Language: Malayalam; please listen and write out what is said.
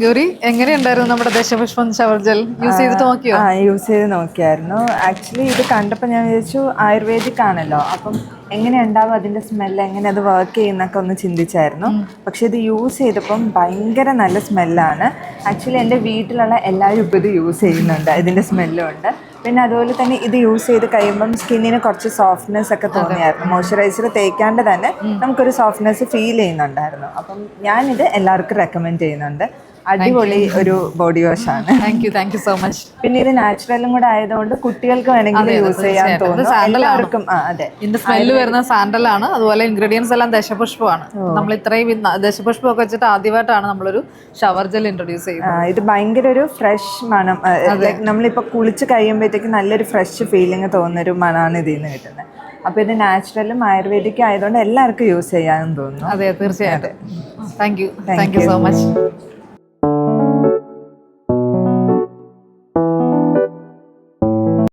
ഗൗരി എങ്ങനെയുണ്ടായിരുന്നു നമ്മുടെ ദശപുഷ്പം ഷവർ ജെൽ യൂസ് ചെയ്തിട്ട് നോക്കിയോ? യൂസ് ചെയ്ത് നോക്കിയായിരുന്നു. ആക്ച്വലി ഇത് കണ്ടപ്പോൾ ഞാൻ വിചാരിച്ചു ആയുർവേദിക് ആണല്ലോ, അപ്പം എങ്ങനെ ഉണ്ടാവും അതിൻ്റെ സ്മെല്ല്, എങ്ങനെ അത് വർക്ക് ചെയ്യുന്നൊക്കെ ഒന്ന് ചിന്തിച്ചായിരുന്നു. പക്ഷെ ഇത് യൂസ് ചെയ്തപ്പം ഭയങ്കര നല്ല സ്മെല്ലാണ്. ആക്ച്വലി എൻ്റെ വീട്ടിലുള്ള എല്ലാവരും ഇപ്പോൾ ഇത് യൂസ് ചെയ്യുന്നുണ്ട്, ഇതിൻ്റെ സ്മെല്ലും ഉണ്ട്. പിന്നെ അതുപോലെ തന്നെ ഇത് യൂസ് ചെയ്ത് കഴിയുമ്പം സ്കിന്നിന് കുറച്ച് സോഫ്റ്റ്നെസ് ഒക്കെ തോന്നിയായിരുന്നു. മോയ്സ്ചറൈസർ തേക്കാണ്ട് തന്നെ നമുക്കൊരു സോഫ്റ്റ്നെസ് ഫീൽ ചെയ്യുന്നുണ്ടായിരുന്നു. അപ്പം ഞാനിത് എല്ലാവർക്കും റെക്കമെൻഡ് ചെയ്യുന്നുണ്ട്. അടിപൊളി ഒരു ബോഡി വാഷ് ആണ്. Thank you so much. പിന്നെ ഇത് നാച്ചുറലും കൂടെ ആയതുകൊണ്ട് കുട്ടികൾക്ക് വേണമെങ്കിൽ യൂസ് ചെയ്യാൻ തോന്നും എല്ലാവർക്കും. അതെ, ഇതിന്റെ സ്മെല്ല് വരുന്ന സാൻഡൽ ആണ്. അതുപോലെ ഇൻഗ്രീഡിയൻസ് എല്ലാം ദശപുഷ്പമാണ്. നമ്മൾ ഇത്രയും ദശപുഷ്പമൊക്കെ വെച്ചിട്ട് ആദ്യമായിട്ടാണ് നമ്മളൊരു ഷവർ ജെൽ ഇൻട്രൊഡ്യൂസ് ചെയ്യുന്നത്. ഇത് ഭയങ്കര ഒരു ഫ്രഷ് മണം. നമ്മളിപ്പോൾ കുളിച്ച് കഴിയുമ്പോഴത്തേക്ക് നല്ലൊരു ഫ്രഷ് ഫീലിംഗ് തോന്നുന്നൊരു മണമാണ് ഇതിൽ നിന്ന് കിട്ടുന്നത്. അപ്പോൾ ഇത് നാച്ചുറലും ആയുർവേദിക്കും ആയതുകൊണ്ട് എല്ലാവർക്കും യൂസ് ചെയ്യാമെന്ന് തോന്നുന്നു. അതെ, തീർച്ചയായിട്ടും. Thank you so much.